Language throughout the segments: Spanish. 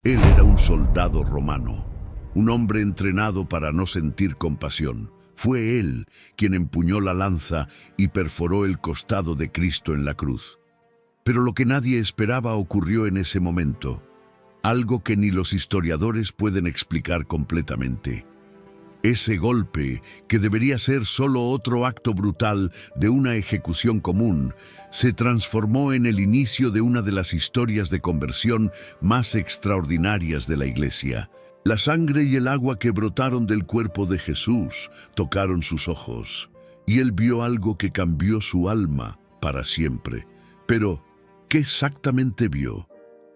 Él era un soldado romano, un hombre entrenado para no sentir compasión. Fue él quien empuñó la lanza y perforó el costado de Cristo en la cruz. Pero lo que nadie esperaba ocurrió en ese momento, algo que ni los historiadores pueden explicar completamente. Ese golpe, que debería ser solo otro acto brutal de una ejecución común, se transformó en el inicio de una de las historias de conversión más extraordinarias de la Iglesia. La sangre y el agua que brotaron del cuerpo de Jesús tocaron sus ojos, y él vio algo que cambió su alma para siempre. Pero, ¿qué exactamente vio?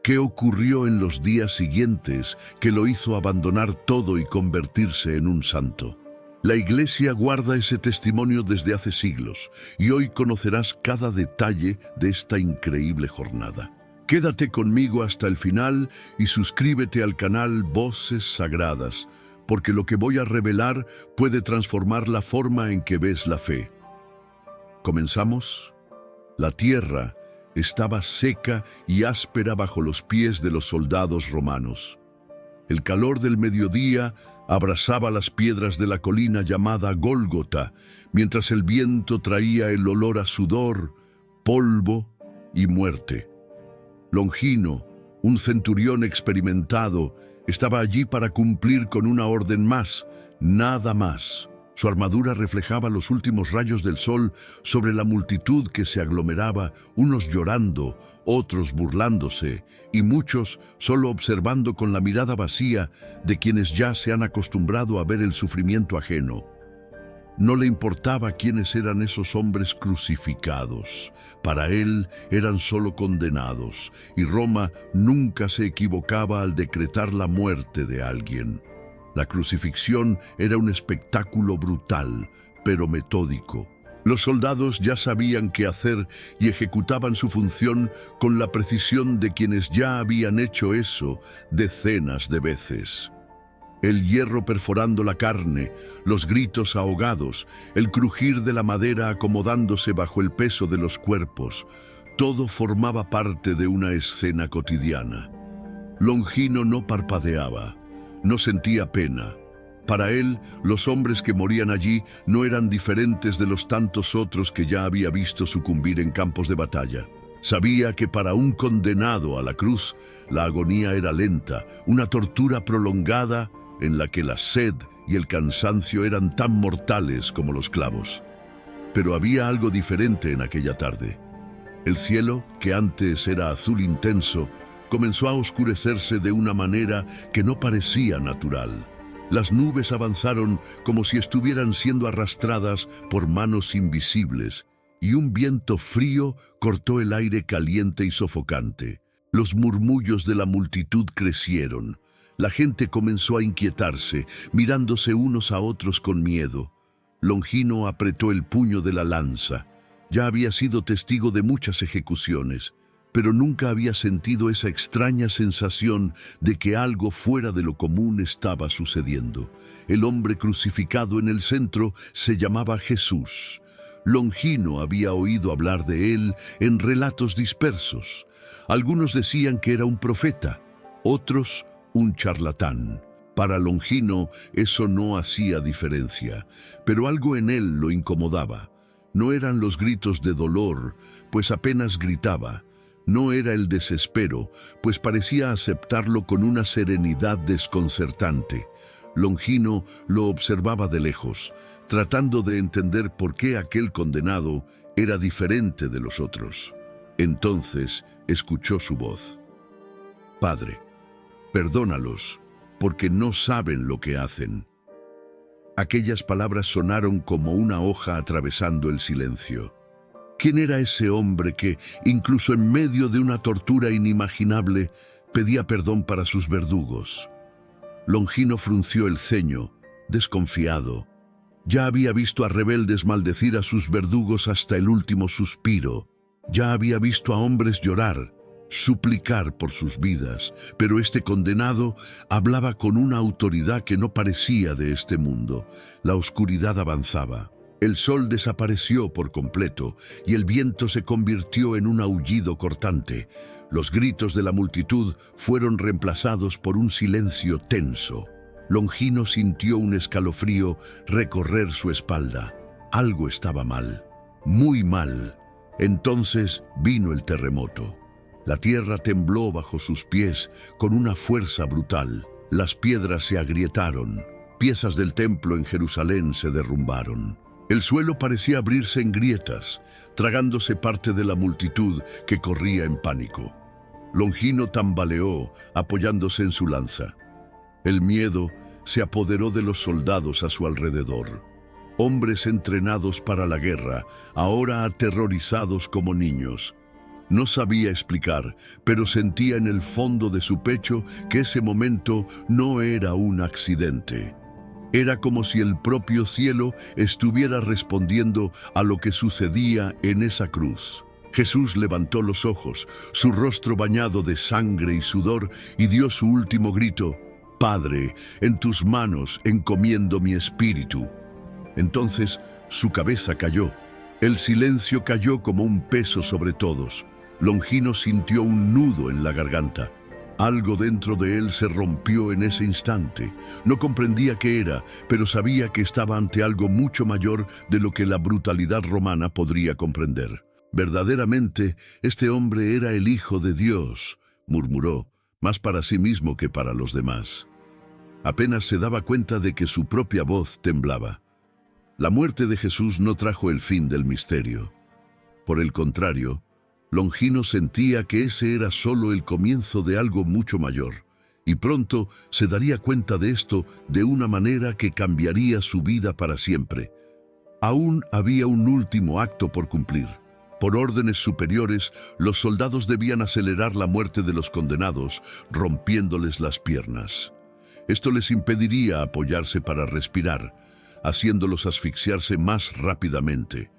¿Qué ocurrió en los días siguientes que lo hizo abandonar todo y convertirse en un santo? La Iglesia guarda ese testimonio desde hace siglos, y hoy conocerás cada detalle de esta increíble jornada. Quédate conmigo hasta el final y suscríbete al canal Voces Sagradas, porque lo que voy a revelar puede transformar la forma en que ves la fe. ¿Comenzamos? La tierra estaba seca y áspera bajo los pies de los soldados romanos. El calor del mediodía abrasaba las piedras de la colina llamada Gólgota, mientras el viento traía el olor a sudor, polvo y muerte. Longino, un centurión experimentado, estaba allí para cumplir con una orden más, nada más. Su armadura reflejaba los últimos rayos del sol sobre la multitud que se aglomeraba, unos llorando, otros burlándose, y muchos solo observando con la mirada vacía de quienes ya se han acostumbrado a ver el sufrimiento ajeno. No le importaba quiénes eran esos hombres crucificados. Para él eran solo condenados, y Roma nunca se equivocaba al decretar la muerte de alguien. La crucifixión era un espectáculo brutal, pero metódico. Los soldados ya sabían qué hacer y ejecutaban su función con la precisión de quienes ya habían hecho eso decenas de veces. El hierro perforando la carne, los gritos ahogados, el crujir de la madera acomodándose bajo el peso de los cuerpos, todo formaba parte de una escena cotidiana. Longino no parpadeaba. No sentía pena. Para él, los hombres que morían allí no eran diferentes de los tantos otros que ya había visto sucumbir en campos de batalla. Sabía que para un condenado a la cruz, la agonía era lenta, una tortura prolongada en la que la sed y el cansancio eran tan mortales como los clavos. Pero había algo diferente en aquella tarde. El cielo, que antes era azul intenso, comenzó a oscurecerse de una manera que no parecía natural. Las nubes avanzaron como si estuvieran siendo arrastradas por manos invisibles, y un viento frío cortó el aire caliente y sofocante. Los murmullos de la multitud crecieron. La gente comenzó a inquietarse, mirándose unos a otros con miedo. Longino apretó el puño de la lanza. Ya había sido testigo de muchas ejecuciones, pero nunca había sentido esa extraña sensación de que algo fuera de lo común estaba sucediendo. El hombre crucificado en el centro se llamaba Jesús. Longino había oído hablar de él en relatos dispersos. Algunos decían que era un profeta, otros un charlatán. Para Longino eso no hacía diferencia, pero algo en él lo incomodaba. No eran los gritos de dolor, pues apenas gritaba. No era el desespero, pues parecía aceptarlo con una serenidad desconcertante. Longino lo observaba de lejos, tratando de entender por qué aquel condenado era diferente de los otros. Entonces escuchó su voz. «Padre, perdónalos, porque no saben lo que hacen». Aquellas palabras sonaron como una hoja atravesando el silencio. ¿Quién era ese hombre que, incluso en medio de una tortura inimaginable, pedía perdón para sus verdugos? Longino frunció el ceño, desconfiado. Ya había visto a rebeldes maldecir a sus verdugos hasta el último suspiro. Ya había visto a hombres llorar, suplicar por sus vidas, pero este condenado hablaba con una autoridad que no parecía de este mundo. La oscuridad avanzaba. El sol desapareció por completo y el viento se convirtió en un aullido cortante. Los gritos de la multitud fueron reemplazados por un silencio tenso. Longino sintió un escalofrío recorrer su espalda. Algo estaba mal, muy mal. Entonces vino el terremoto. La tierra tembló bajo sus pies con una fuerza brutal. Las piedras se agrietaron. Piezas del templo en Jerusalén se derrumbaron. El suelo parecía abrirse en grietas, tragándose parte de la multitud que corría en pánico. Longino tambaleó, apoyándose en su lanza. El miedo se apoderó de los soldados a su alrededor. Hombres entrenados para la guerra, ahora aterrorizados como niños. No sabía explicar, pero sentía en el fondo de su pecho que ese momento no era un accidente. Era como si el propio cielo estuviera respondiendo a lo que sucedía en esa cruz. Jesús levantó los ojos, su rostro bañado de sangre y sudor, y dio su último grito: «Padre, en tus manos encomiendo mi espíritu». Entonces su cabeza cayó. El silencio cayó como un peso sobre todos. Longino sintió un nudo en la garganta. Algo dentro de él se rompió en ese instante. No comprendía qué era, pero sabía que estaba ante algo mucho mayor de lo que la brutalidad romana podría comprender. Verdaderamente, este hombre era el Hijo de Dios, murmuró, más para sí mismo que para los demás. Apenas se daba cuenta de que su propia voz temblaba. La muerte de Jesús no trajo el fin del misterio. Por el contrario, Longino sentía que ese era solo el comienzo de algo mucho mayor, y pronto se daría cuenta de esto de una manera que cambiaría su vida para siempre. Aún había un último acto por cumplir. Por órdenes superiores, los soldados debían acelerar la muerte de los condenados, rompiéndoles las piernas. Esto les impediría apoyarse para respirar, haciéndolos asfixiarse más rápidamente.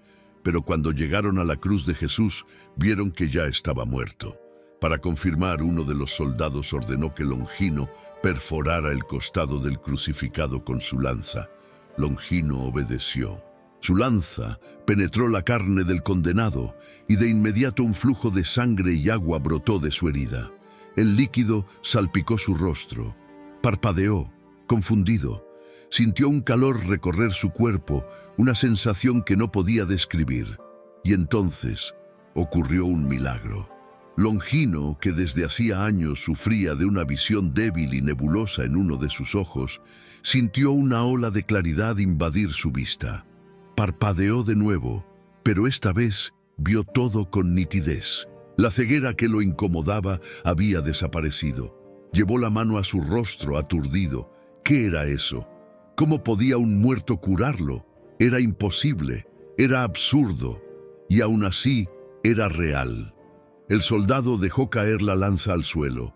Pero cuando llegaron a la cruz de Jesús, vieron que ya estaba muerto. Para confirmar, uno de los soldados ordenó que Longino perforara el costado del crucificado con su lanza. Longino obedeció. Su lanza penetró la carne del condenado y de inmediato un flujo de sangre y agua brotó de su herida. El líquido salpicó su rostro. Parpadeó, confundido. Sintió un calor recorrer su cuerpo, una sensación que no podía describir. Y entonces ocurrió un milagro. Longino, que desde hacía años sufría de una visión débil y nebulosa en uno de sus ojos, sintió una ola de claridad invadir su vista. Parpadeó de nuevo, pero esta vez vio todo con nitidez. La ceguera que lo incomodaba había desaparecido. Llevó la mano a su rostro aturdido. ¿Qué era eso? ¿Cómo podía un muerto curarlo? Era imposible, era absurdo, y aún así era real. El soldado dejó caer la lanza al suelo.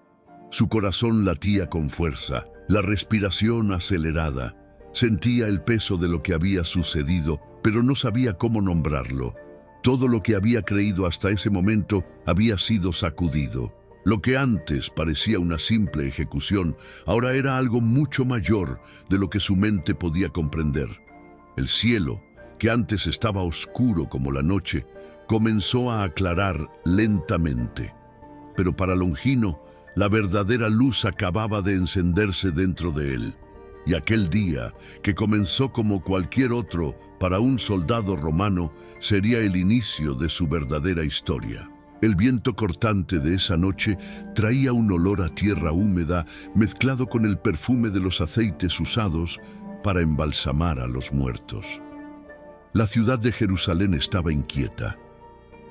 Su corazón latía con fuerza, la respiración acelerada. Sentía el peso de lo que había sucedido, pero no sabía cómo nombrarlo. Todo lo que había creído hasta ese momento había sido sacudido. Lo que antes parecía una simple ejecución, ahora era algo mucho mayor de lo que su mente podía comprender. El cielo, que antes estaba oscuro como la noche, comenzó a aclarar lentamente. Pero para Longino, la verdadera luz acababa de encenderse dentro de él. Y aquel día, que comenzó como cualquier otro para un soldado romano, sería el inicio de su verdadera historia. El viento cortante de esa noche traía un olor a tierra húmeda mezclado con el perfume de los aceites usados para embalsamar a los muertos. La ciudad de Jerusalén estaba inquieta.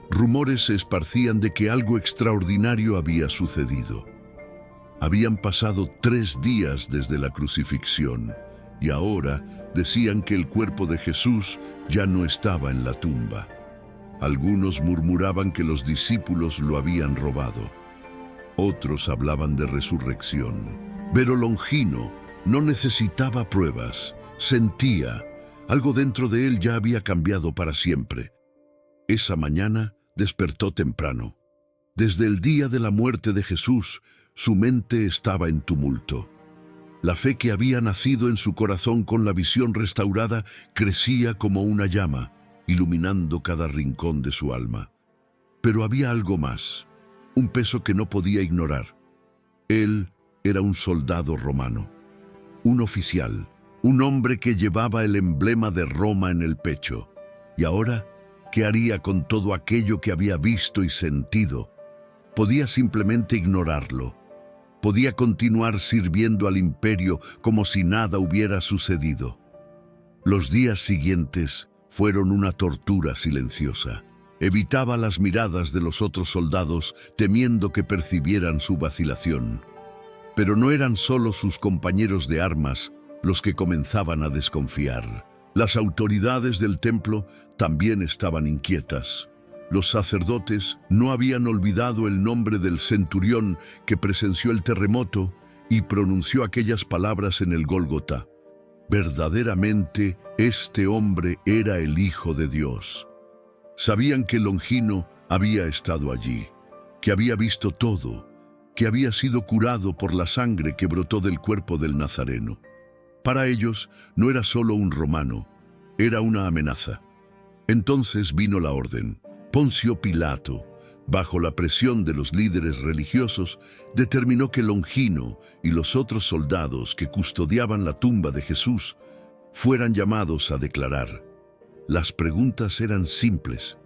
Rumores se esparcían de que algo extraordinario había sucedido. Habían pasado 3 días desde la crucifixión y ahora decían que el cuerpo de Jesús ya no estaba en la tumba. Algunos murmuraban que los discípulos lo habían robado. Otros hablaban de resurrección. Pero Longino no necesitaba pruebas. Sentía. Algo dentro de él ya había cambiado para siempre. Esa mañana despertó temprano. Desde el día de la muerte de Jesús, su mente estaba en tumulto. La fe que había nacido en su corazón con la visión restaurada crecía como una llama, iluminando cada rincón de su alma. Pero había algo más, un peso que no podía ignorar. Él era un soldado romano, un oficial, un hombre que llevaba el emblema de Roma en el pecho. Y ahora, ¿qué haría con todo aquello que había visto y sentido? Podía simplemente ignorarlo. Podía continuar sirviendo al imperio como si nada hubiera sucedido. Los días siguientes fueron una tortura silenciosa. Evitaba las miradas de los otros soldados, temiendo que percibieran su vacilación. Pero no eran solo sus compañeros de armas los que comenzaban a desconfiar. Las autoridades del templo también estaban inquietas. Los sacerdotes no habían olvidado el nombre del centurión que presenció el terremoto y pronunció aquellas palabras en el Gólgota. Verdaderamente, este hombre era el Hijo de Dios. Sabían que Longino había estado allí, que había visto todo, que había sido curado por la sangre que brotó del cuerpo del Nazareno. Para ellos no era solo un romano, era una amenaza. Entonces vino la orden. Poncio Pilato, bajo la presión de los líderes religiosos, determinó que Longino y los otros soldados que custodiaban la tumba de Jesús fueran llamados a declarar. Las preguntas eran simples,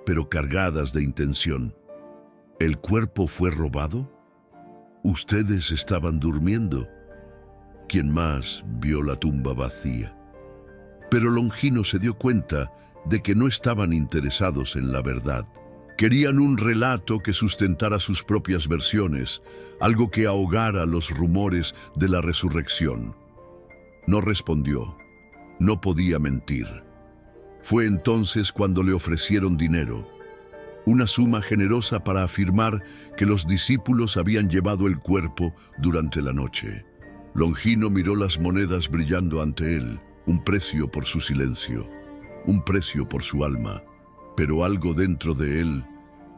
pero cargadas de intención. ¿El cuerpo fue robado? ¿Ustedes estaban durmiendo? ¿Quién más vio la tumba vacía? Pero Longino se dio cuenta de que no estaban interesados en la verdad. Querían un relato que sustentara sus propias versiones, algo que ahogara los rumores de la resurrección. No respondió. No podía mentir. Fue entonces cuando le ofrecieron dinero, una suma generosa para afirmar que los discípulos habían llevado el cuerpo durante la noche. Longino miró las monedas brillando ante él, un precio por su silencio, un precio por su alma, pero algo dentro de él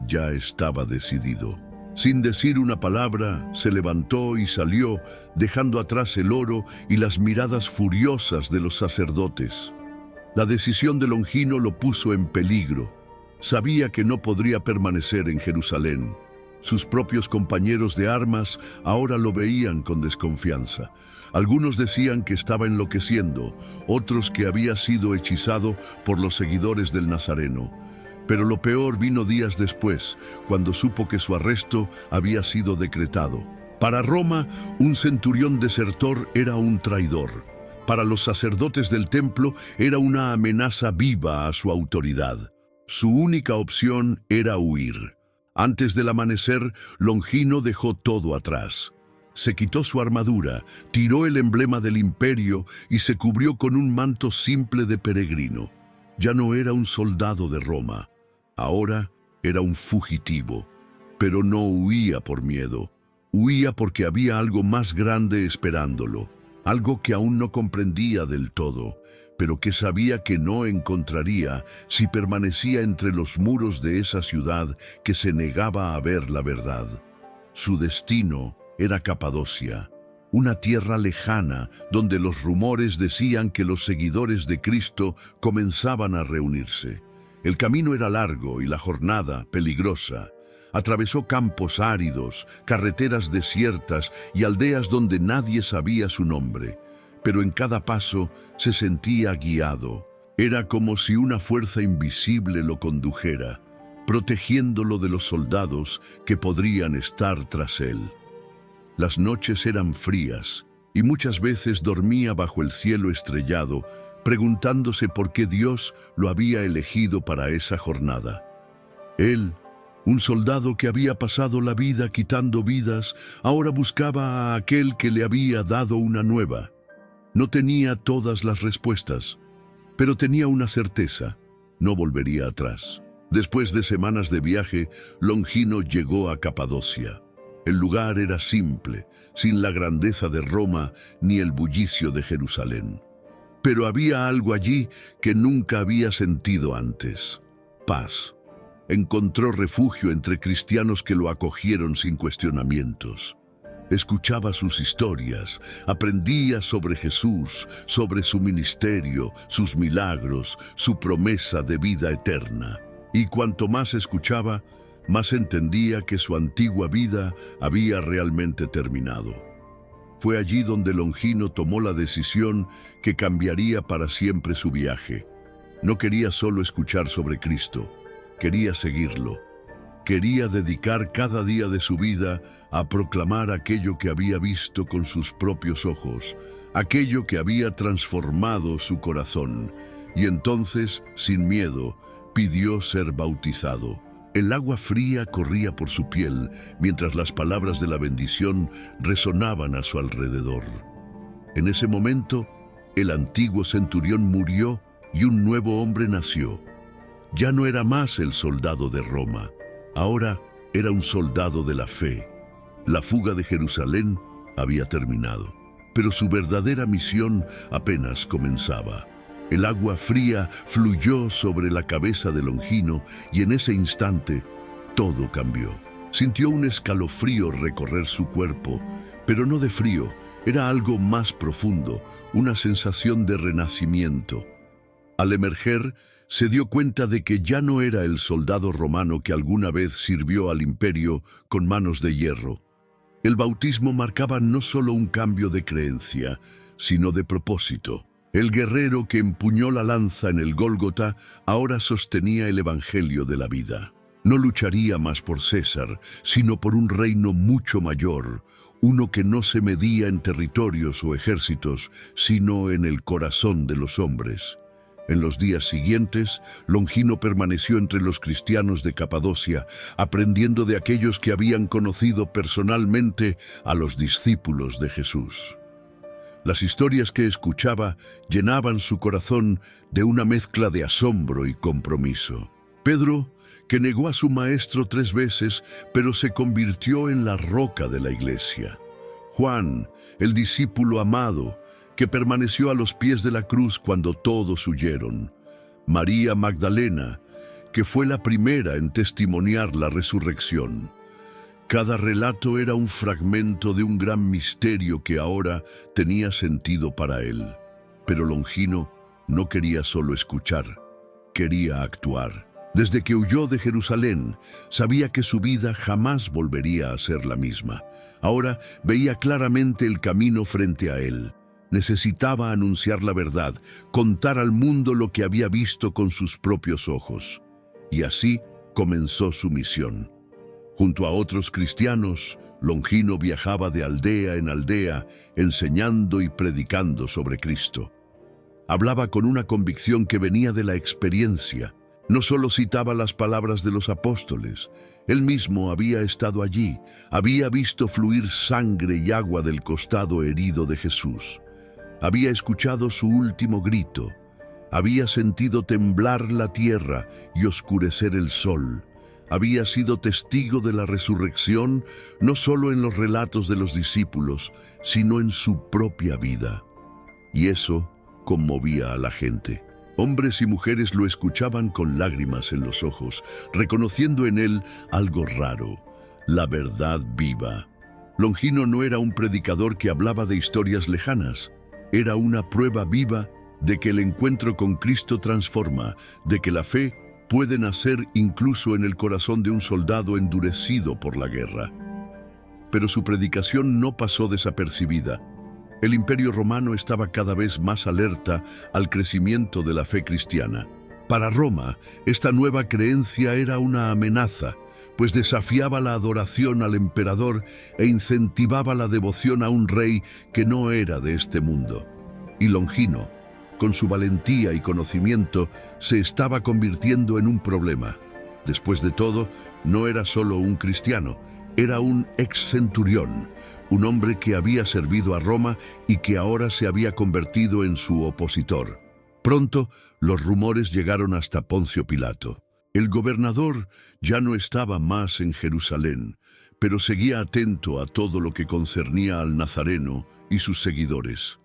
ya estaba decidido. Sin decir una palabra, se levantó y salió, dejando atrás el oro y las miradas furiosas de los sacerdotes. La decisión de Longino lo puso en peligro. Sabía que no podría permanecer en Jerusalén. Sus propios compañeros de armas ahora lo veían con desconfianza. Algunos decían que estaba enloqueciendo, otros que había sido hechizado por los seguidores del Nazareno. Pero lo peor vino días después, cuando supo que su arresto había sido decretado. Para Roma, un centurión desertor era un traidor. Para los sacerdotes del templo era una amenaza viva a su autoridad. Su única opción era huir. Antes del amanecer, Longino dejó todo atrás. Se quitó su armadura, tiró el emblema del imperio y se cubrió con un manto simple de peregrino. Ya no era un soldado de Roma. Ahora era un fugitivo. Pero no huía por miedo. Huía porque había algo más grande esperándolo. Algo que aún no comprendía del todo, pero que sabía que no encontraría si permanecía entre los muros de esa ciudad que se negaba a ver la verdad. Su destino era Capadocia, una tierra lejana donde los rumores decían que los seguidores de Cristo comenzaban a reunirse. El camino era largo y la jornada peligrosa. Atravesó campos áridos, carreteras desiertas y aldeas donde nadie sabía su nombre. Pero en cada paso se sentía guiado. Era como si una fuerza invisible lo condujera, protegiéndolo de los soldados que podrían estar tras él. Las noches eran frías y muchas veces dormía bajo el cielo estrellado, preguntándose por qué Dios lo había elegido para esa jornada. Él, un soldado que había pasado la vida quitando vidas, ahora buscaba a aquel que le había dado una nueva. No tenía todas las respuestas, pero tenía una certeza: no volvería atrás. Después de semanas de viaje, Longino llegó a Capadocia. El lugar era simple, sin la grandeza de Roma ni el bullicio de Jerusalén. Pero había algo allí que nunca había sentido antes: paz. Encontró refugio entre cristianos que lo acogieron sin cuestionamientos. Escuchaba sus historias, aprendía sobre Jesús, sobre su ministerio, sus milagros, su promesa de vida eterna. Y cuanto más escuchaba, más entendía que su antigua vida había realmente terminado. Fue allí donde Longino tomó la decisión que cambiaría para siempre su viaje. No quería solo escuchar sobre Cristo, quería seguirlo. Quería dedicar cada día de su vida a proclamar aquello que había visto con sus propios ojos, aquello que había transformado su corazón. Y entonces, sin miedo, pidió ser bautizado. El agua fría corría por su piel, mientras las palabras de la bendición resonaban a su alrededor. En ese momento, el antiguo centurión murió y un nuevo hombre nació. Ya no era más el soldado de Roma. Ahora era un soldado de la fe. La fuga de Jerusalén había terminado, pero su verdadera misión apenas comenzaba. El agua fría fluyó sobre la cabeza de Longino y en ese instante todo cambió. Sintió un escalofrío recorrer su cuerpo, pero no de frío, era algo más profundo, una sensación de renacimiento. Al emerger, se dio cuenta de que ya no era el soldado romano que alguna vez sirvió al imperio con manos de hierro. El bautismo marcaba no solo un cambio de creencia, sino de propósito. El guerrero que empuñó la lanza en el Gólgota ahora sostenía el evangelio de la vida. No lucharía más por César, sino por un reino mucho mayor, uno que no se medía en territorios o ejércitos, sino en el corazón de los hombres. En los días siguientes, Longino permaneció entre los cristianos de Capadocia, aprendiendo de aquellos que habían conocido personalmente a los discípulos de Jesús. Las historias que escuchaba llenaban su corazón de una mezcla de asombro y compromiso. Pedro, que negó a su maestro 3 veces, pero se convirtió en la roca de la iglesia. Juan, el discípulo amado, que permaneció a los pies de la cruz cuando todos huyeron. María Magdalena, que fue la primera en testimoniar la resurrección. Cada relato era un fragmento de un gran misterio que ahora tenía sentido para él. Pero Longino no quería solo escuchar, quería actuar. Desde que huyó de Jerusalén, sabía que su vida jamás volvería a ser la misma. Ahora veía claramente el camino frente a él. Necesitaba anunciar la verdad, contar al mundo lo que había visto con sus propios ojos. Y así comenzó su misión. Junto a otros cristianos, Longino viajaba de aldea en aldea, enseñando y predicando sobre Cristo. Hablaba con una convicción que venía de la experiencia. No solo citaba las palabras de los apóstoles, él mismo había estado allí, había visto fluir sangre y agua del costado herido de Jesús. Había escuchado su último grito, había sentido temblar la tierra y oscurecer el sol. Había sido testigo de la resurrección no solo en los relatos de los discípulos, sino en su propia vida. Y eso conmovía a la gente. Hombres y mujeres lo escuchaban con lágrimas en los ojos, reconociendo en él algo raro, la verdad viva. Longino no era un predicador que hablaba de historias lejanas. Era una prueba viva de que el encuentro con Cristo transforma, de que la fe puede nacer incluso en el corazón de un soldado endurecido por la guerra. Pero su predicación no pasó desapercibida. El Imperio Romano estaba cada vez más alerta al crecimiento de la fe cristiana. Para Roma, esta nueva creencia era una amenaza, pues desafiaba la adoración al emperador e incentivaba la devoción a un rey que no era de este mundo. Y Longino, con su valentía y conocimiento, se estaba convirtiendo en un problema. Después de todo, no era solo un cristiano, era un ex-centurión, un hombre que había servido a Roma y que ahora se había convertido en su opositor. Pronto, los rumores llegaron hasta Poncio Pilato. El gobernador ya no estaba más en Jerusalén, pero seguía atento a todo lo que concernía al Nazareno y sus seguidores.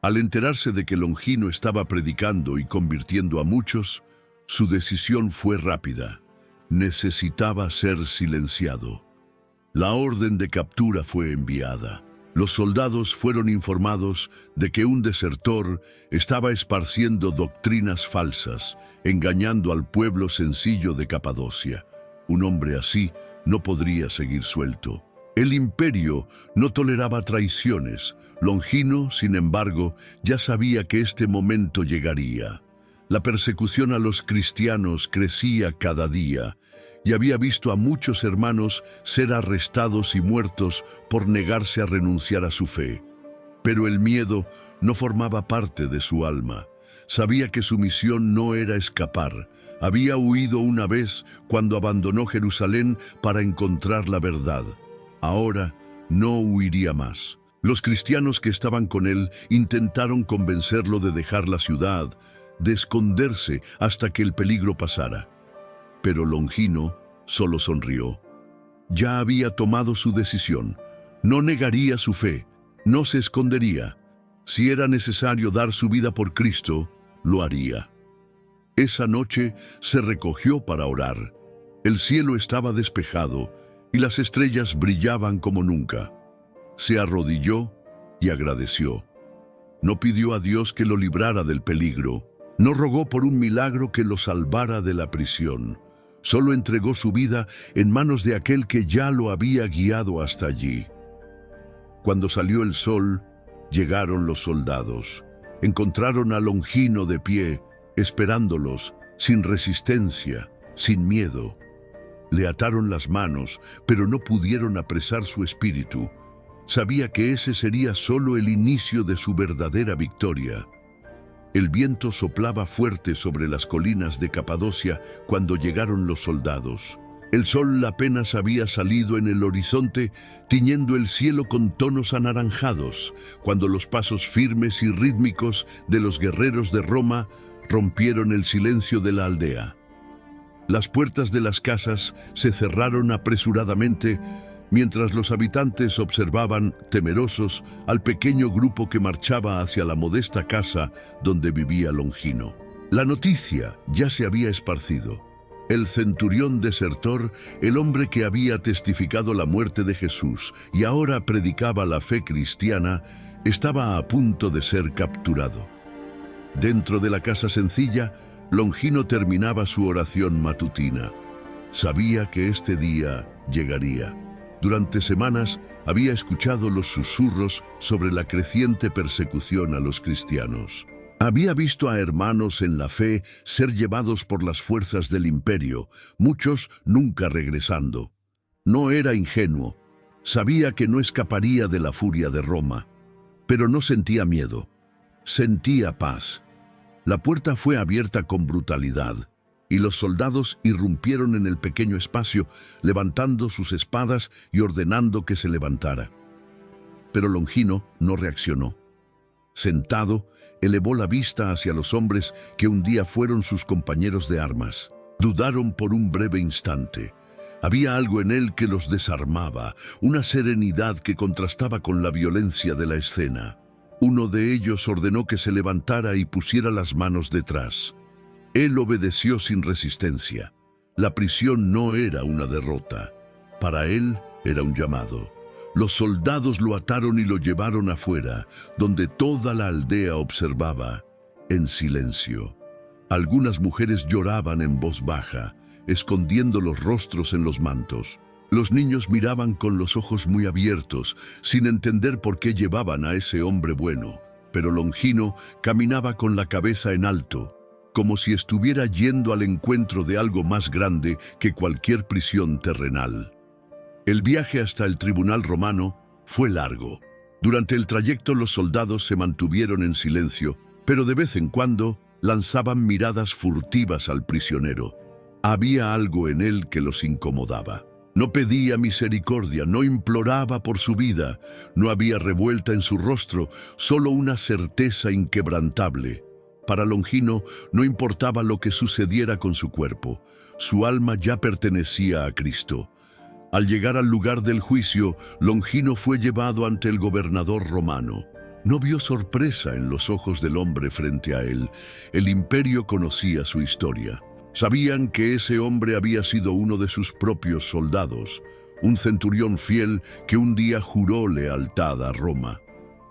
Al enterarse de que Longino estaba predicando y convirtiendo a muchos, su decisión fue rápida. Necesitaba ser silenciado. La orden de captura fue enviada. Los soldados fueron informados de que un desertor estaba esparciendo doctrinas falsas, engañando al pueblo sencillo de Capadocia. Un hombre así no podría seguir suelto. El imperio no toleraba traiciones. Longino, sin embargo, ya sabía que este momento llegaría. La persecución a los cristianos crecía cada día y había visto a muchos hermanos ser arrestados y muertos por negarse a renunciar a su fe. Pero el miedo no formaba parte de su alma. Sabía que su misión no era escapar. Había huido una vez cuando abandonó Jerusalén para encontrar la verdad. Ahora no huiría más. Los cristianos que estaban con él intentaron convencerlo de dejar la ciudad, de esconderse hasta que el peligro pasara. Pero Longino solo sonrió. Ya había tomado su decisión. No negaría su fe, no se escondería. Si era necesario dar su vida por Cristo, lo haría. Esa noche se recogió para orar. El cielo estaba despejado y las estrellas brillaban como nunca. Se arrodilló y agradeció. No pidió a Dios que lo librara del peligro. No rogó por un milagro que lo salvara de la prisión. Solo entregó su vida en manos de aquel que ya lo había guiado hasta allí. Cuando salió el sol, llegaron los soldados. Encontraron a Longino de pie, esperándolos, sin resistencia, sin miedo. Le ataron las manos, pero no pudieron apresar su espíritu. Sabía que ese sería solo el inicio de su verdadera victoria. El viento soplaba fuerte sobre las colinas de Capadocia cuando llegaron los soldados. El sol apenas había salido en el horizonte, tiñendo el cielo con tonos anaranjados, cuando los pasos firmes y rítmicos de los guerreros de Roma rompieron el silencio de la aldea. Las puertas de las casas se cerraron apresuradamente, mientras los habitantes observaban, temerosos, al pequeño grupo que marchaba hacia la modesta casa donde vivía Longino. La noticia ya se había esparcido. El centurión desertor, el hombre que había testificado la muerte de Jesús y ahora predicaba la fe cristiana, estaba a punto de ser capturado. Dentro de la casa sencilla, Longino terminaba su oración matutina. Sabía que este día llegaría. Durante semanas había escuchado los susurros sobre la creciente persecución a los cristianos. Había visto a hermanos en la fe ser llevados por las fuerzas del imperio, muchos nunca regresando. No era ingenuo. Sabía que no escaparía de la furia de Roma, pero no sentía miedo. Sentía paz. La puerta fue abierta con brutalidad, y los soldados irrumpieron en el pequeño espacio, levantando sus espadas y ordenando que se levantara. Pero Longino no reaccionó. Sentado, elevó la vista hacia los hombres que un día fueron sus compañeros de armas. Dudaron por un breve instante. Había algo en él que los desarmaba, una serenidad que contrastaba con la violencia de la escena. Uno de ellos ordenó que se levantara y pusiera las manos detrás. Él obedeció sin resistencia. La prisión no era una derrota. Para él era un llamado. Los soldados lo ataron y lo llevaron afuera, donde toda la aldea observaba, en silencio. Algunas mujeres lloraban en voz baja, escondiendo los rostros en los mantos. Los niños miraban con los ojos muy abiertos, sin entender por qué llevaban a ese hombre bueno. Pero Longino caminaba con la cabeza en alto, como si estuviera yendo al encuentro de algo más grande que cualquier prisión terrenal. El viaje hasta el tribunal romano fue largo. Durante el trayecto los soldados se mantuvieron en silencio, pero de vez en cuando lanzaban miradas furtivas al prisionero. Había algo en él que los incomodaba. No pedía misericordia, no imploraba por su vida, no había revuelta en su rostro, solo una certeza inquebrantable. Para Longino no importaba lo que sucediera con su cuerpo, su alma ya pertenecía a Cristo. Al llegar al lugar del juicio, Longino fue llevado ante el gobernador romano. No vio sorpresa en los ojos del hombre frente a él. El imperio conocía su historia. Sabían que ese hombre había sido uno de sus propios soldados, un centurión fiel que un día juró lealtad a Roma.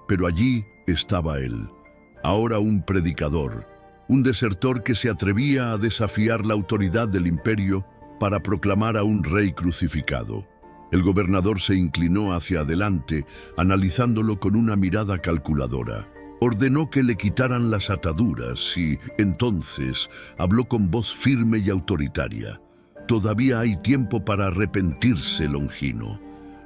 Pero allí estaba él, ahora un predicador, un desertor que se atrevía a desafiar la autoridad del imperio para proclamar a un rey crucificado. El gobernador se inclinó hacia adelante, analizándolo con una mirada calculadora. Ordenó que le quitaran las ataduras y, entonces, habló con voz firme y autoritaria. Todavía hay tiempo para arrepentirse, Longino.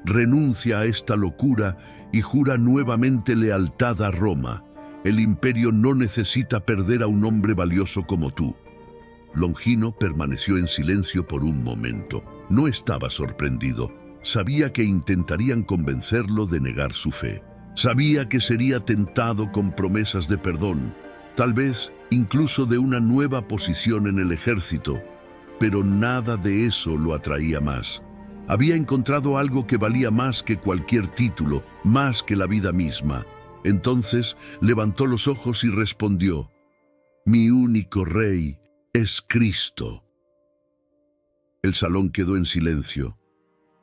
Renuncia a esta locura y jura nuevamente lealtad a Roma. El imperio no necesita perder a un hombre valioso como tú. Longino permaneció en silencio por un momento. No estaba sorprendido. Sabía que intentarían convencerlo de negar su fe. Sabía que sería tentado con promesas de perdón, tal vez incluso de una nueva posición en el ejército, pero nada de eso lo atraía más. Había encontrado algo que valía más que cualquier título, más que la vida misma. Entonces levantó los ojos y respondió: «Mi único rey es Cristo». El salón quedó en silencio.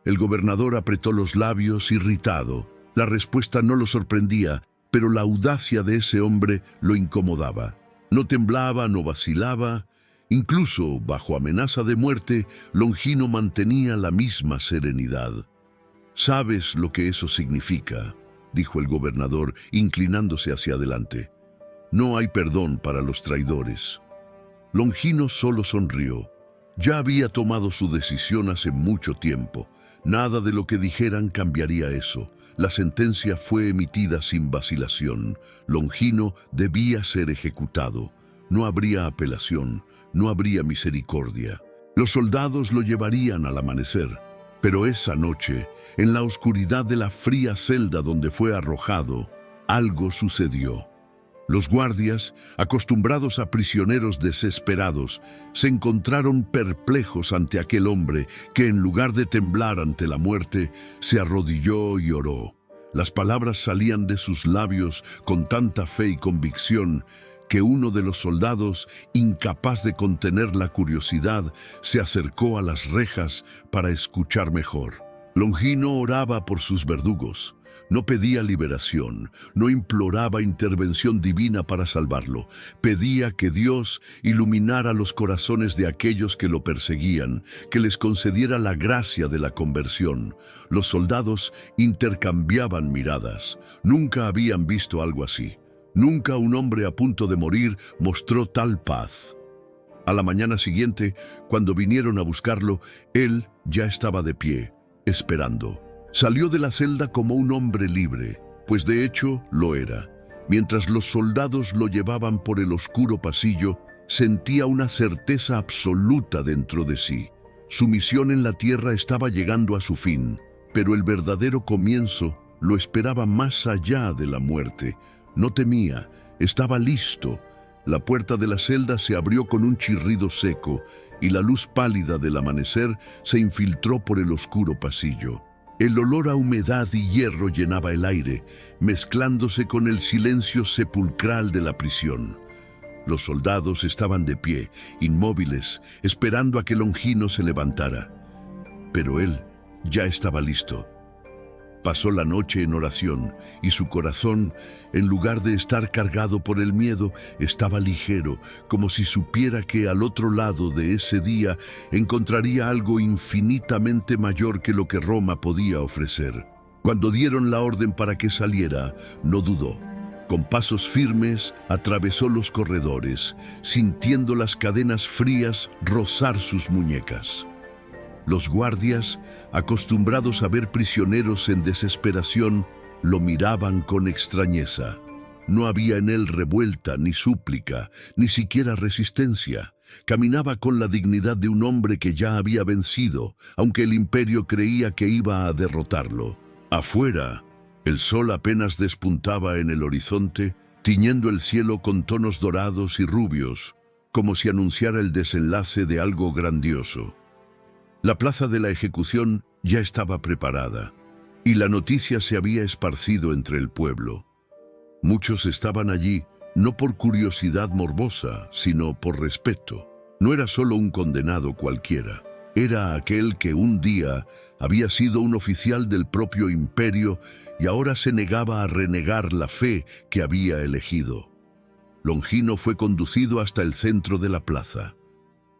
El gobernador apretó los labios, irritado. La respuesta no lo sorprendía, pero la audacia de ese hombre lo incomodaba. No temblaba, no vacilaba. Incluso bajo amenaza de muerte, Longino mantenía la misma serenidad. «¿Sabes lo que eso significa?», dijo el gobernador, inclinándose hacia adelante. «No hay perdón para los traidores». Longino solo sonrió. Ya había tomado su decisión hace mucho tiempo. Nada de lo que dijeran cambiaría eso. La sentencia fue emitida sin vacilación. Longino debía ser ejecutado. No habría apelación, no habría misericordia. Los soldados lo llevarían al amanecer. Pero esa noche, en la oscuridad de la fría celda donde fue arrojado, algo sucedió. Los guardias, acostumbrados a prisioneros desesperados, se encontraron perplejos ante aquel hombre que, en lugar de temblar ante la muerte, se arrodilló y oró. Las palabras salían de sus labios con tanta fe y convicción que uno de los soldados, incapaz de contener la curiosidad, se acercó a las rejas para escuchar mejor. Longino oraba por sus verdugos. No pedía liberación, no imploraba intervención divina para salvarlo. Pedía que Dios iluminara los corazones de aquellos que lo perseguían, que les concediera la gracia de la conversión. Los soldados intercambiaban miradas. Nunca habían visto algo así. Nunca un hombre a punto de morir mostró tal paz. A la mañana siguiente, cuando vinieron a buscarlo, él ya estaba de pie, esperando. Salió de la celda como un hombre libre, pues de hecho lo era. Mientras los soldados lo llevaban por el oscuro pasillo, sentía una certeza absoluta dentro de sí. Su misión en la tierra estaba llegando a su fin, pero el verdadero comienzo lo esperaba más allá de la muerte. No temía, estaba listo. La puerta de la celda se abrió con un chirrido seco y la luz pálida del amanecer se infiltró por el oscuro pasillo. El olor a humedad y hierro llenaba el aire, mezclándose con el silencio sepulcral de la prisión. Los soldados estaban de pie, inmóviles, esperando a que Longino se levantara. Pero él ya estaba listo. Pasó la noche en oración y su corazón, en lugar de estar cargado por el miedo, estaba ligero, como si supiera que al otro lado de ese día encontraría algo infinitamente mayor que lo que Roma podía ofrecer. Cuando dieron la orden para que saliera, no dudó. Con pasos firmes atravesó los corredores, sintiendo las cadenas frías rozar sus muñecas. Los guardias, acostumbrados a ver prisioneros en desesperación, lo miraban con extrañeza. No había en él revuelta, ni súplica, ni siquiera resistencia. Caminaba con la dignidad de un hombre que ya había vencido, aunque el imperio creía que iba a derrotarlo. Afuera, el sol apenas despuntaba en el horizonte, tiñendo el cielo con tonos dorados y rubios, como si anunciara el desenlace de algo grandioso. La plaza de la ejecución ya estaba preparada, y la noticia se había esparcido entre el pueblo. Muchos estaban allí, no por curiosidad morbosa, sino por respeto. No era solo un condenado cualquiera. Era aquel que un día había sido un oficial del propio imperio y ahora se negaba a renegar la fe que había elegido. Longino fue conducido hasta el centro de la plaza.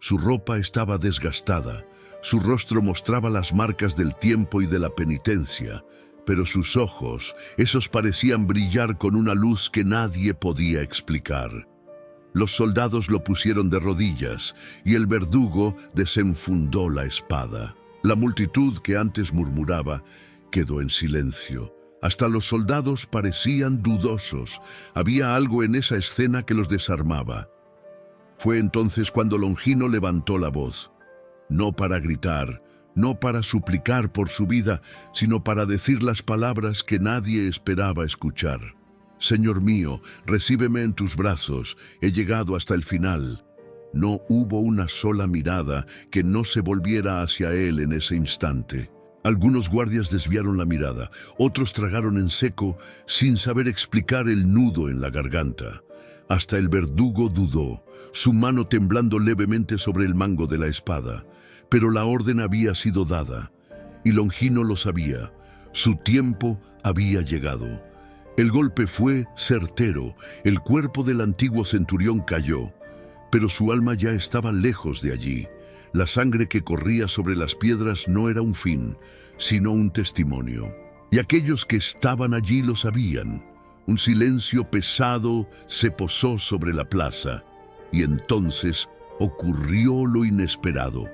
Su ropa estaba desgastada, su rostro mostraba las marcas del tiempo y de la penitencia, pero sus ojos, esos parecían brillar con una luz que nadie podía explicar. Los soldados lo pusieron de rodillas y el verdugo desenfundó la espada. La multitud que antes murmuraba quedó en silencio. Hasta los soldados parecían dudosos. Había algo en esa escena que los desarmaba. Fue entonces cuando Longino levantó la voz, no para gritar, no para suplicar por su vida, sino para decir las palabras que nadie esperaba escuchar. Señor mío, recíbeme en tus brazos, he llegado hasta el final. No hubo una sola mirada que no se volviera hacia él en ese instante. Algunos guardias desviaron la mirada, otros tragaron en seco sin saber explicar el nudo en la garganta. Hasta el verdugo dudó, su mano temblando levemente sobre el mango de la espada. Pero la orden había sido dada, y Longino lo sabía. Su tiempo había llegado. El golpe fue certero, el cuerpo del antiguo centurión cayó, pero su alma ya estaba lejos de allí. La sangre que corría sobre las piedras no era un fin, sino un testimonio. Y aquellos que estaban allí lo sabían. Un silencio pesado se posó sobre la plaza, y entonces ocurrió lo inesperado.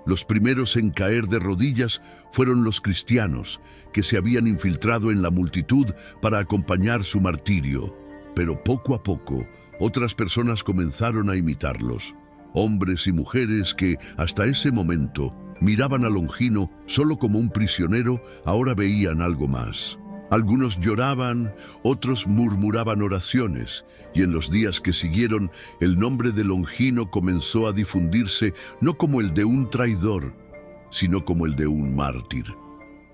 Los primeros en caer de rodillas fueron los cristianos, que se habían infiltrado en la multitud para acompañar su martirio. Pero poco a poco, otras personas comenzaron a imitarlos. Hombres y mujeres que, hasta ese momento, miraban a Longino solo como un prisionero, ahora veían algo más. Algunos lloraban, otros murmuraban oraciones, y en los días que siguieron, el nombre de Longino comenzó a difundirse no como el de un traidor, sino como el de un mártir.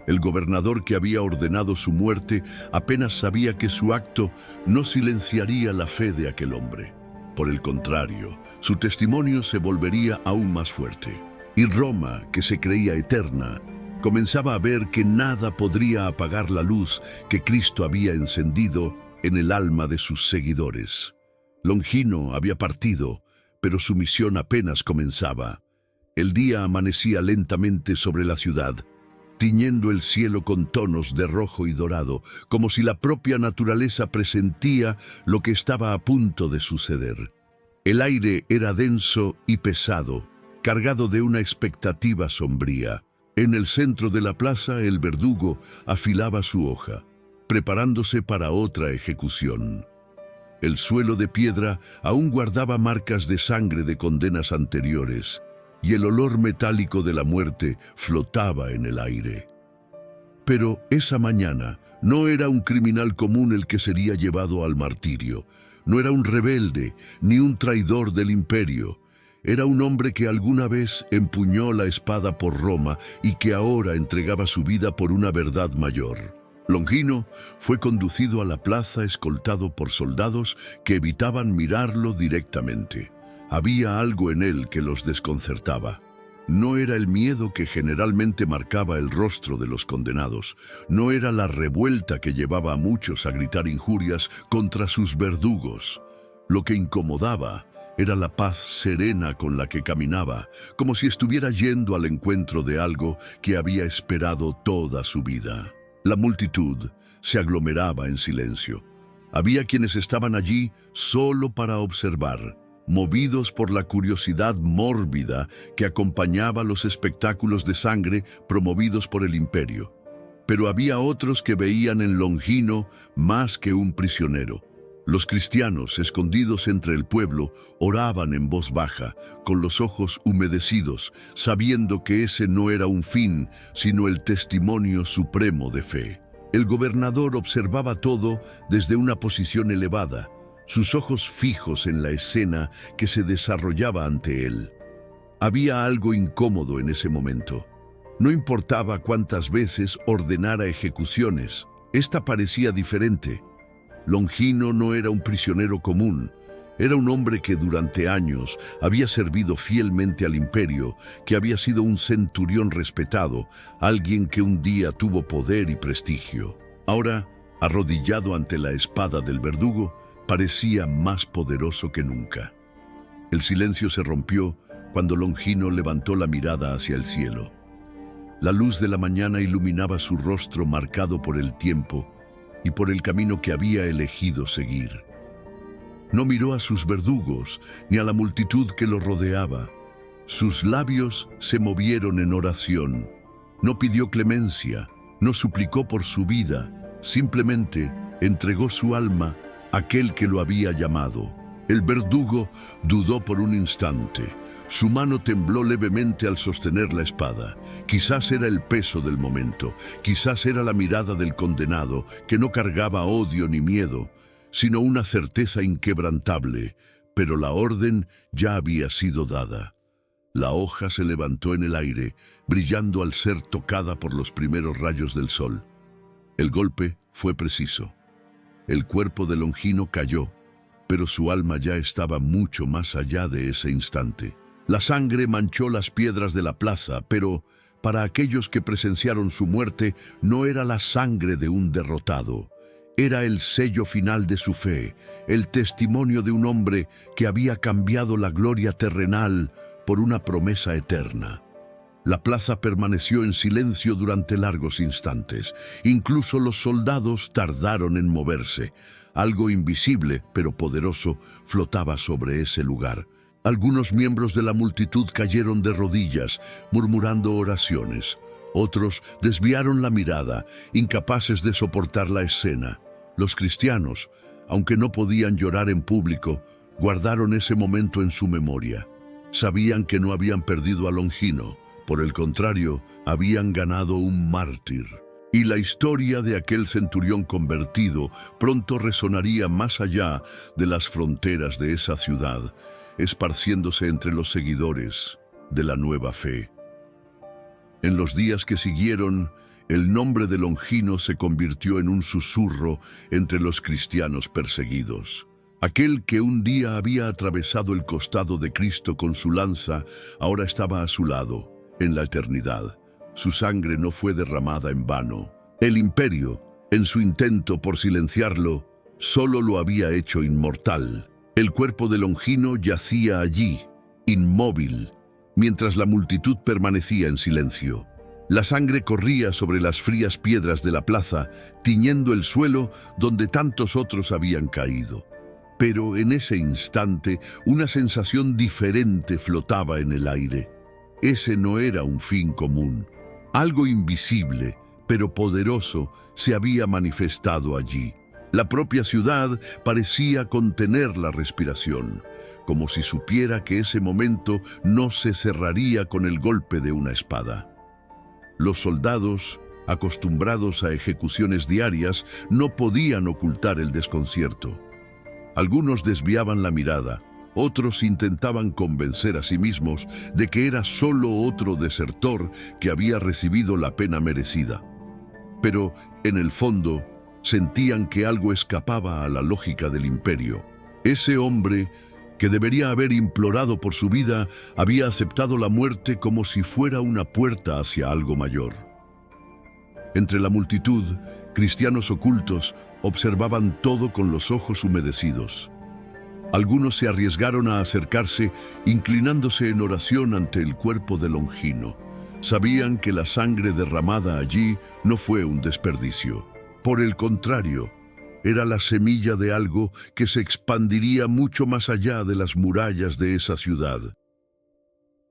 El gobernador que había ordenado su muerte apenas sabía que su acto no silenciaría la fe de aquel hombre. Por el contrario, su testimonio se volvería aún más fuerte. Y Roma, que se creía eterna, comenzaba a ver que nada podría apagar la luz que Cristo había encendido en el alma de sus seguidores. Longino había partido, pero su misión apenas comenzaba. El día amanecía lentamente sobre la ciudad, tiñendo el cielo con tonos de rojo y dorado, como si la propia naturaleza presentía lo que estaba a punto de suceder. El aire era denso y pesado, cargado de una expectativa sombría. En el centro de la plaza, el verdugo afilaba su hoja, preparándose para otra ejecución. El suelo de piedra aún guardaba marcas de sangre de condenas anteriores, y el olor metálico de la muerte flotaba en el aire. Pero esa mañana no era un criminal común el que sería llevado al martirio. No era un rebelde, ni un traidor del imperio. Era un hombre que alguna vez empuñó la espada por Roma y que ahora entregaba su vida por una verdad mayor. Longino fue conducido a la plaza escoltado por soldados que evitaban mirarlo directamente. Había algo en él que los desconcertaba. No era el miedo que generalmente marcaba el rostro de los condenados. No era la revuelta que llevaba a muchos a gritar injurias contra sus verdugos. Lo que incomodaba era la paz serena con la que caminaba, como si estuviera yendo al encuentro de algo que había esperado toda su vida. La multitud se aglomeraba en silencio. Había quienes estaban allí solo para observar, movidos por la curiosidad mórbida que acompañaba los espectáculos de sangre promovidos por el imperio. Pero había otros que veían en Longino más que un prisionero. Los cristianos, escondidos entre el pueblo, oraban en voz baja, con los ojos humedecidos, sabiendo que ese no era un fin, sino el testimonio supremo de fe. El gobernador observaba todo desde una posición elevada, sus ojos fijos en la escena que se desarrollaba ante él. Había algo incómodo en ese momento. No importaba cuántas veces ordenara ejecuciones, esta parecía diferente. Longino no era un prisionero común, Era un hombre que durante años había servido fielmente al imperio, que había sido un centurión respetado, alguien que un día tuvo poder y prestigio. Ahora, arrodillado ante la espada del verdugo, parecía más poderoso que nunca. El silencio se rompió cuando Longino levantó la mirada hacia el cielo. La luz de la mañana iluminaba su rostro marcado por el tiempo y por el camino que había elegido seguir. No miró a sus verdugos ni a la multitud que lo rodeaba. Sus labios se movieron en oración. No pidió clemencia, no suplicó por su vida, simplemente entregó su alma a aquel que lo había llamado. El verdugo dudó por un instante. Su mano tembló levemente al sostener la espada. Quizás era el peso del momento, quizás era la mirada del condenado, que no cargaba odio ni miedo, sino una certeza inquebrantable, pero la orden ya había sido dada. La hoja se levantó en el aire, brillando al ser tocada por los primeros rayos del sol. El golpe fue preciso. El cuerpo de Longino cayó, pero su alma ya estaba mucho más allá de ese instante. La sangre manchó las piedras de la plaza, pero para aquellos que presenciaron su muerte no era la sangre de un derrotado. Era el sello final de su fe, el testimonio de un hombre que había cambiado la gloria terrenal por una promesa eterna. La plaza permaneció en silencio durante largos instantes. Incluso los soldados tardaron en moverse. Algo invisible, pero poderoso, flotaba sobre ese lugar. Algunos miembros de la multitud cayeron de rodillas, murmurando oraciones. Otros desviaron la mirada, incapaces de soportar la escena. Los cristianos, aunque no podían llorar en público, guardaron ese momento en su memoria. Sabían que no habían perdido a Longino, por el contrario, habían ganado un mártir. Y la historia de aquel centurión convertido pronto resonaría más allá de las fronteras de esa ciudad, esparciéndose entre los seguidores de la nueva fe. En los días que siguieron, el nombre de Longino se convirtió en un susurro entre los cristianos perseguidos. Aquel que un día había atravesado el costado de Cristo con su lanza, ahora estaba a su lado, en la eternidad. Su sangre no fue derramada en vano. El imperio, en su intento por silenciarlo, solo lo había hecho inmortal. El cuerpo de Longino yacía allí, inmóvil, mientras la multitud permanecía en silencio. La sangre corría sobre las frías piedras de la plaza, tiñendo el suelo donde tantos otros habían caído. Pero en ese instante, una sensación diferente flotaba en el aire. Ese no era un fin común. Algo invisible, pero poderoso, se había manifestado allí. La propia ciudad parecía contener la respiración, como si supiera que ese momento no se cerraría con el golpe de una espada. Los soldados, acostumbrados a ejecuciones diarias, no podían ocultar el desconcierto. Algunos desviaban la mirada, otros intentaban convencer a sí mismos de que era solo otro desertor que había recibido la pena merecida. Pero, en el fondo, sentían que algo escapaba a la lógica del imperio. Ese hombre, que debería haber implorado por su vida, había aceptado la muerte como si fuera una puerta hacia algo mayor. Entre la multitud, cristianos ocultos observaban todo con los ojos humedecidos. Algunos se arriesgaron a acercarse, inclinándose en oración ante el cuerpo de Longino. Sabían que la sangre derramada allí no fue un desperdicio. Por el contrario, era la semilla de algo que se expandiría mucho más allá de las murallas de esa ciudad.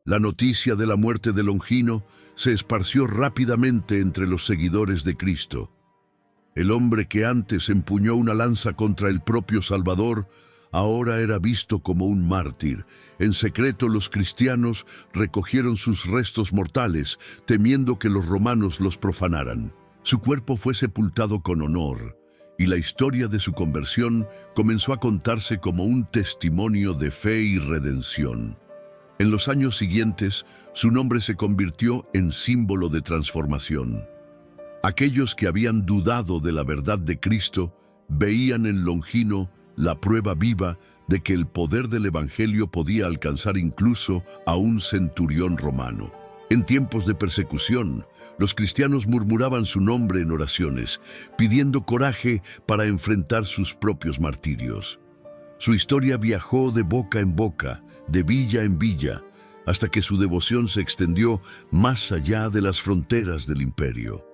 La noticia de la muerte de Longino se esparció rápidamente entre los seguidores de Cristo. El hombre que antes empuñó una lanza contra el propio Salvador, ahora era visto como un mártir. En secreto los cristianos recogieron sus restos mortales, temiendo que los romanos los profanaran. Su cuerpo fue sepultado con honor, y la historia de su conversión comenzó a contarse como un testimonio de fe y redención. En los años siguientes, su nombre se convirtió en símbolo de transformación. Aquellos que habían dudado de la verdad de Cristo veían en Longino la prueba viva de que el poder del Evangelio podía alcanzar incluso a un centurión romano. En tiempos de persecución, los cristianos murmuraban su nombre en oraciones, pidiendo coraje para enfrentar sus propios martirios. Su historia viajó de boca en boca, de villa en villa, hasta que su devoción se extendió más allá de las fronteras del imperio.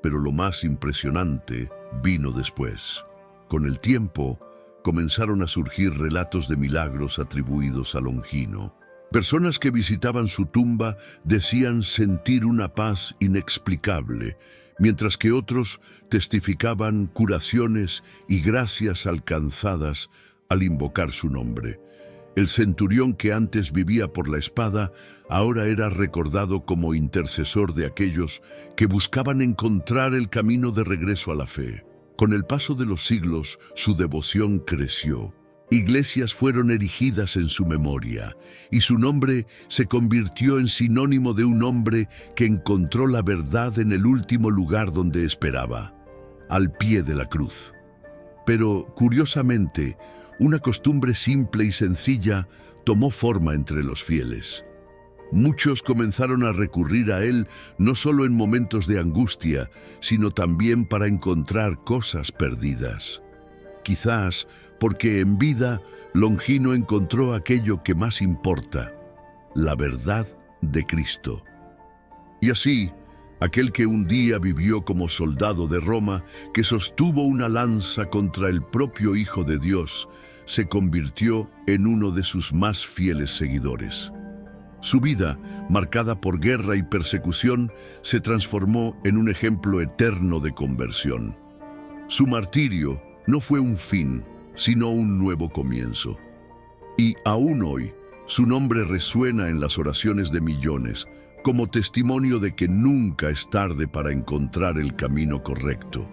Pero lo más impresionante vino después. Con el tiempo, comenzaron a surgir relatos de milagros atribuidos a Longino. Personas que visitaban su tumba decían sentir una paz inexplicable, mientras que otros testificaban curaciones y gracias alcanzadas al invocar su nombre. El centurión que antes vivía por la espada, ahora era recordado como intercesor de aquellos que buscaban encontrar el camino de regreso a la fe. Con el paso de los siglos, su devoción creció. Iglesias fueron erigidas en su memoria, y su nombre se convirtió en sinónimo de un hombre que encontró la verdad en el último lugar donde esperaba, al pie de la cruz. Pero, curiosamente, una costumbre simple y sencilla tomó forma entre los fieles. Muchos comenzaron a recurrir a él no solo en momentos de angustia, sino también para encontrar cosas perdidas. Quizás porque en vida Longino encontró aquello que más importa, la verdad de Cristo. Y así, aquel que un día vivió como soldado de Roma, que sostuvo una lanza contra el propio Hijo de Dios, se convirtió en uno de sus más fieles seguidores. Su vida, marcada por guerra y persecución, se transformó en un ejemplo eterno de conversión. Su martirio no fue un fin, sino un nuevo comienzo. Y aún hoy, su nombre resuena en las oraciones de millones, como testimonio de que nunca es tarde para encontrar el camino correcto.